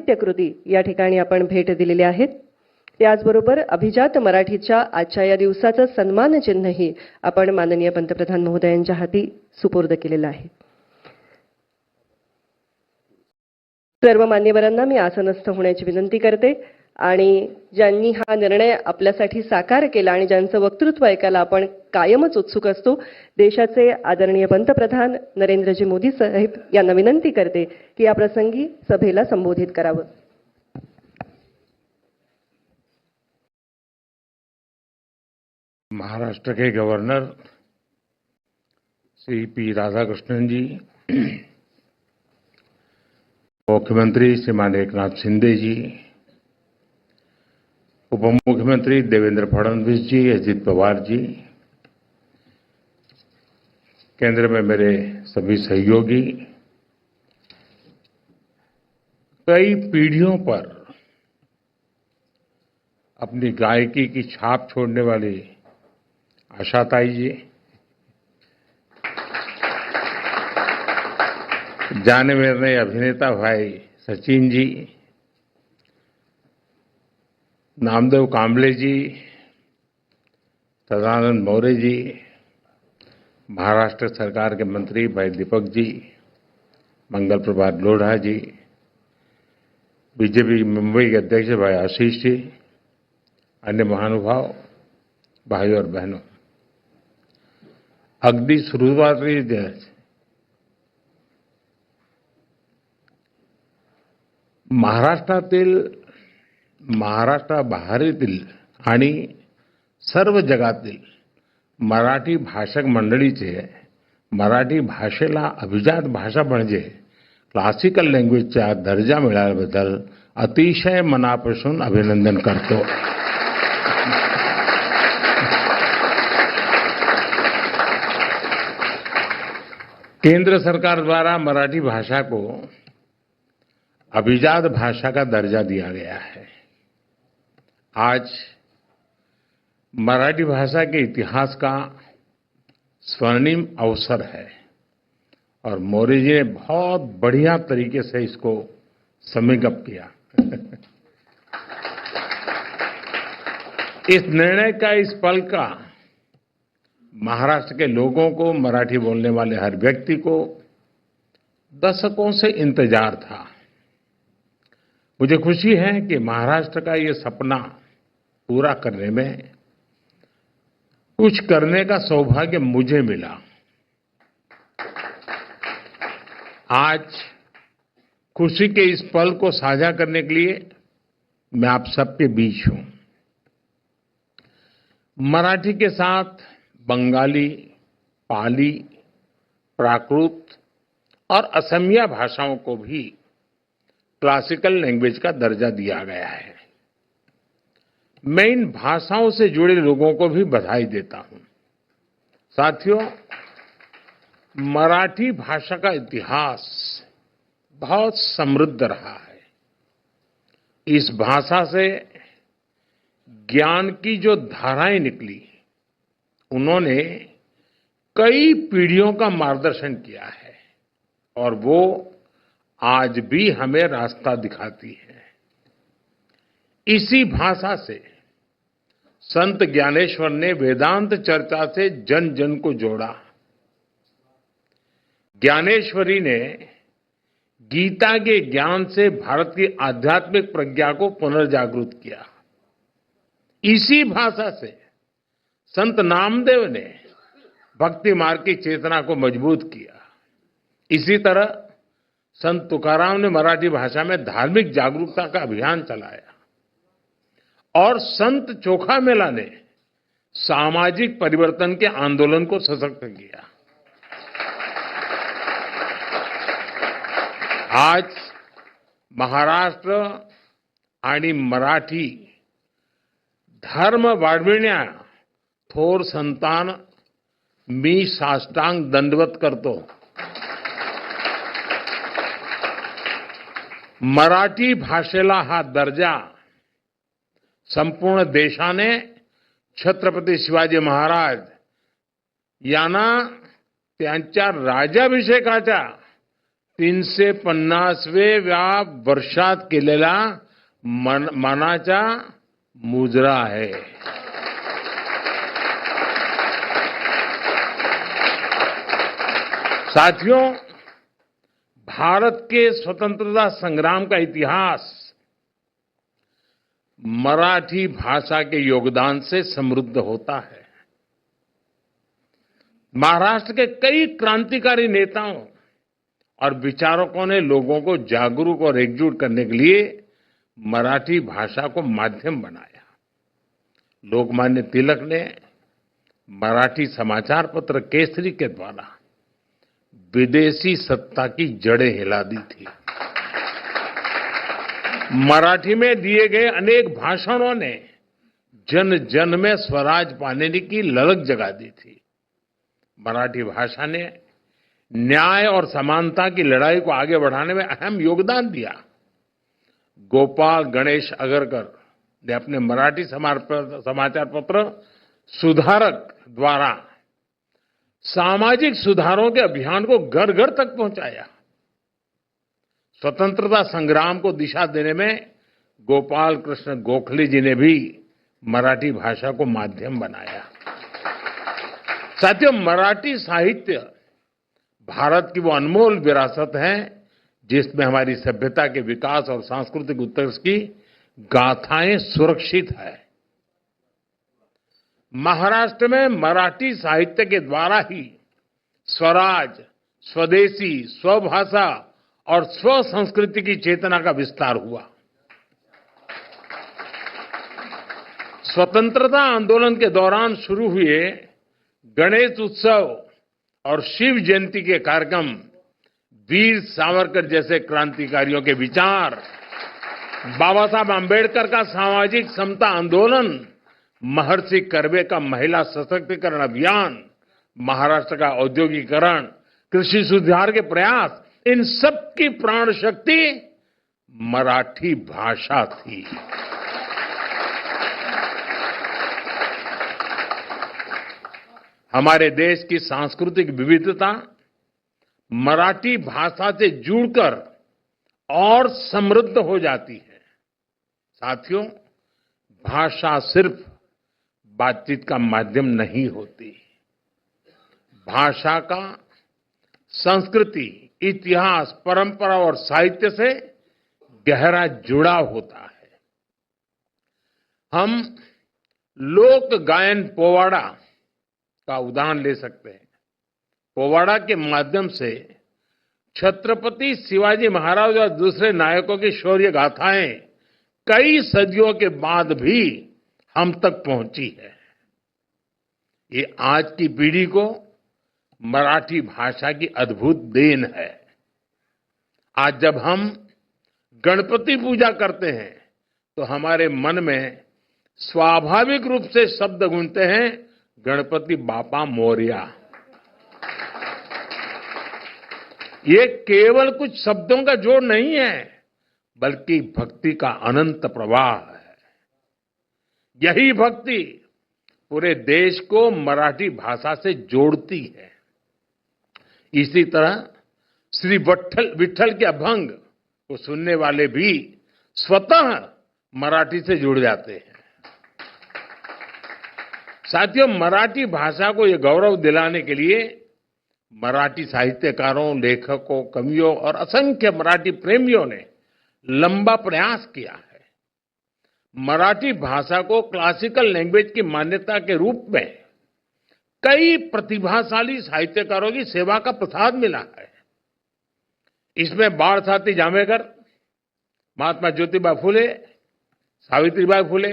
साहित्यकृती या ठिकाणी आपण भेट दिलेल्या आहेत. त्याचबरोबर अभिजात मराठीच्या आजच्या या दिवसाचं सन्मान चिन्हही आपण माननीय पंतप्रधान महोदयांच्या हाती सुपूर्द केलेलं आहे. सर्व मान्यवरांना मी आसनस्थ होण्याची विनंती करते आणि ज्यांनी हा निर्णय आपल्यासाठी साकार केला आणि ज्यांचं वक्तृत्व ऐकायला आपण कायमच उत्सुक असतो, देशाचे आदरणीय पंतप्रधान नरेंद्रजी मोदी साहेब यांना विनंती करते की या प्रसंगी सभेला संबोधित करावं. महाराष्ट्र के गवर्नर श्री पी राधाकृष्णन जी, मुख्यमंत्री श्रीमान एकनाथ शिंदे जी, उप मुख्यमंत्री देवेंद्र फडणवीस जी, अजित पवार जी, केंद्र में मेरे सभी सहयोगी, कई पीढ़ियों पर अपनी गायकी की छाप छोड़ने वाली आशाताई जी, जाने माने अभिनेता भाई सचिन जी, नामदेव कांबले जी, सदानंद मौर्य जी, महाराष्ट्र सरकार के मंत्री भाई दीपक जी, मंगल प्रभात लोढ़ा जी, बीजेपी मुंबई के अध्यक्ष भाई आशीष जी, अन्य महानुभाव भाई और बहनों, अगदी सुरुवातीलाच महाराष्ट्राबाहेरील आणि सर्व जगातील मराठी भाषक मंडळीचे मराठी भाषेला अभिजात भाषा म्हणजे क्लासिकल लँग्वेजचा दर्जा मिळाल्याबद्दल अतिशय मनापासून अभिनंदन करतो. केंद्र सरकार द्वारा मराठी भाषा को अभिजात भाषा का दर्जा दिया गया है. आज मराठी भाषा के इतिहास का स्वर्णिम अवसर है और मौर्य जी ने बहुत बढ़िया तरीके से इसको समेकअप किया. इस निर्णय का, इस पल का महाराष्ट्र के लोगों को, मराठी बोलने वाले हर व्यक्ति को दशकों से इंतजार था. मुझे खुशी है कि महाराष्ट्र का ये सपना पूरा करने में कुछ करने का सौभाग्य मुझे मिला. आज खुशी के इस पल को साझा करने के लिए मैं आप सबके बीच हूं. मराठी के साथ बंगाली, पाली, प्राकृत और असमिया भाषाओं को भी क्लासिकल लैंग्वेज का दर्जा दिया गया है. मैं इन भाषाओं से जुड़े लोगों को भी बधाई देता हूं. साथियों, मराठी भाषा का इतिहास बहुत समृद्ध रहा है. इस भाषा से ज्ञान की जो धाराएं निकली, उन्होंने कई पीढ़ियों का मार्गदर्शन किया है और वो आज भी हमें रास्ता दिखाती है. इसी भाषा से संत ज्ञानेश्वर ने वेदांत चर्चा से जन जन को जोड़ा. ज्ञानेश्वरी ने गीता के ज्ञान से भारत की आध्यात्मिक प्रज्ञा को पुनर्जागृत किया. इसी भाषा से संत नामदेव ने भक्ति मार्ग की चेतना को मजबूत किया. इसी तरह संत तुकाराम ने मराठी भाषा में धार्मिक जागरूकता का अभियान चलाया और संत चोखा मेला ने सामाजिक परिवर्तन के आंदोलन को सशक्त किया. आज महाराष्ट्र आणि मराठी धर्म वाढविण्या थोर संतान मी साष्टांग दंडवत करतो. मराठी भाषेला हा दर्जा संपूर्ण देशाने छत्रपती शिवाजी महाराज यांना त्यांच्या राज्याभिषेकाच्या 350व्या वर्षात केलेला मानाचा मुजरा आहे. साथियों, भारत के स्वतंत्रता संग्राम का इतिहास मराठी भाषा के योगदान से समृद्ध होता है. महाराष्ट्र के कई क्रांतिकारी नेताओं और विचारकों ने लोगों को जागरूक और एकजुट करने के लिए मराठी भाषा को माध्यम बनाया. लोकमान्य तिलक ने मराठी समाचार पत्र केसरी के द्वारा विदेशी सत्ता की जड़ें हिला दी थी. मराठी में दिए गए अनेक भाषणों ने जन जन में स्वराज पाने की ललक जगा दी थी. मराठी भाषा ने न्याय और समानता की लड़ाई को आगे बढ़ाने में अहम योगदान दिया. गोपाल गणेश अगरकर ने अपने मराठी समाचार पत्र सुधारक द्वारा सामाजिक सुधारों के अभियान को घर घर तक पहुंचाया. स्वतंत्रता संग्राम को दिशा देने में गोपाल कृष्ण गोखले जी ने भी मराठी भाषा को माध्यम बनाया. साथियों, मराठी साहित्य भारत की वो अनमोल विरासत है जिसमें हमारी सभ्यता के विकास और सांस्कृतिक उत्कर्ष की गाथाएं सुरक्षित है. महाराष्ट्र में मराठी साहित्य के द्वारा ही स्वराज, स्वदेशी, स्वभाषा और स्व संस्कृति की चेतना का विस्तार हुआ. स्वतंत्रता आंदोलन के दौरान शुरू हुए गणेश उत्सव और शिव जयंती के कार्यक्रम वीर सावरकर जैसे क्रांतिकारियों के विचार, बाबा साहब आंबेडकर का सामाजिक समता आंदोलन, महर्षि कर्वे का महिला सशक्तिकरण अभियान, महाराष्ट्र का औद्योगिकरण, कृषि सुधार के प्रयास, इन सब की प्राण शक्ति मराठी भाषा थी. हमारे देश की सांस्कृतिक विविधता मराठी भाषा से जुड़कर और समृद्ध हो जाती है. साथियों, भाषा सिर्फ बातचीत का माध्यम नहीं होती. भाषा का संस्कृति, इतिहास, परंपरा और साहित्य से गहरा जुड़ाव होता है. हम लोक गायन पोवाड़ा का उदाहरण ले सकते हैं. पोवाड़ा के माध्यम से छत्रपति शिवाजी महाराज और दूसरे नायकों की शौर्य गाथाएं कई सदियों के बाद भी हम तक पहुंची है. ये आज की पीढ़ी को मराठी भाषा की अद्भुत देन है. आज जब हम गणपति पूजा करते हैं तो हमारे मन में स्वाभाविक रूप से शब्द गूंजते हैं, गणपति बापा मोरया. ये केवल कुछ शब्दों का जोड़ नहीं है, बल्कि भक्ति का अनंत प्रवाह है. यही भक्ति पूरे देश को मराठी भाषा से जोड़ती है. इसी तरह श्री विठ्ठल के अभंग को सुनने वाले भी स्वतः मराठी से जुड़ जाते हैं. साथियों, मराठी भाषा को ये गौरव दिलाने के लिए मराठी साहित्यकारों, लेखकों, कवियों और असंख्य मराठी प्रेमियों ने लंबा प्रयास किया है. मराठी भाषा को क्लासिकल लैंग्वेज की मान्यता के रूप में कई प्रतिभाशाली साहित्यकारों की सेवा का प्रसाद मिला है. इसमें बाळ साथी जांभेकर, महात्मा ज्योतिबा फुले, सावित्रीबाई फुले,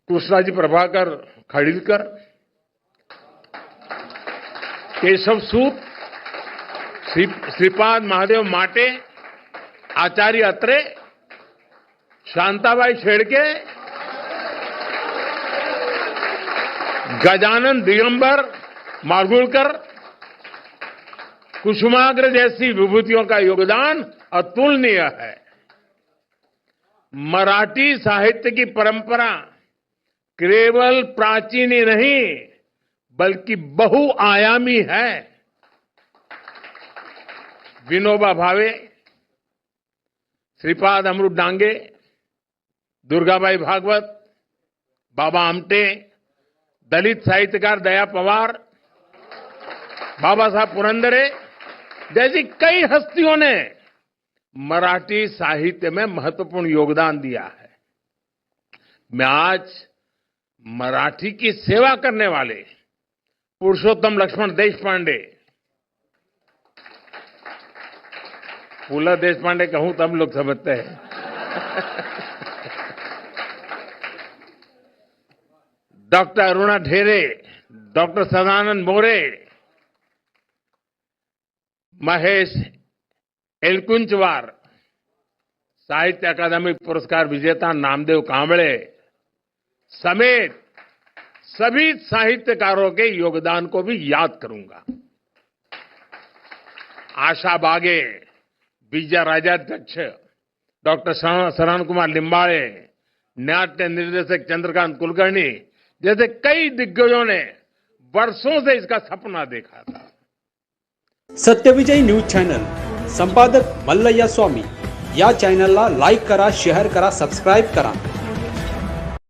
कृष्णाजी प्रभाकर खाडिलकर, केशव सूत, श्रीपाद महादेव माटे, आचार्य अत्रे, शांताबाई शेडके, गजानन दिगंबर माडगूळकर, कुसुमाग्र जैसी विभूतियों का योगदान अतुलनीय है. मराठी साहित्य की परंपरा केवल प्राचीन ही नहीं बल्कि बहुआयामी है. विनोबा भावे, श्रीपाद अमृत डांगे, दुर्गाबाई भागवत, बाबा आमटे, दलित साहित्यकार दया पवार, बाबा साहब पुरंदरे जैसी कई हस्तियों ने मराठी साहित्य में महत्वपूर्ण योगदान दिया है। मैं आज मराठी की सेवा करने वाले पुरुषोत्तम लक्ष्मण देशपांडे, पुला देशपांडे कहूं तब लोग समझते हैं, डॉक्टर अरुणा ढेरे, डॉक्टर सदानंद मोरे, महेश एलकुंचवार, साहित्य अकादमी पुरस्कार विजेता नामदेव कांबळे समेत सभी साहित्यकारों के योगदान को भी याद करूंगा। आशा बागे, विजय राजाध्यक्ष, डॉक्टर शरण कुमार लिंबाळे, नाट्य निर्देशक चंद्रकांत कुलकर्णी जैसे कई दिग्गजों ने वर्षों से इसका सपना देखा था। सत्यविजय न्यूज चॅनल संपादक मल्लय्या स्वामी या चॅनलला लाईक करा, शेअर करा, सबस्क्राईब करा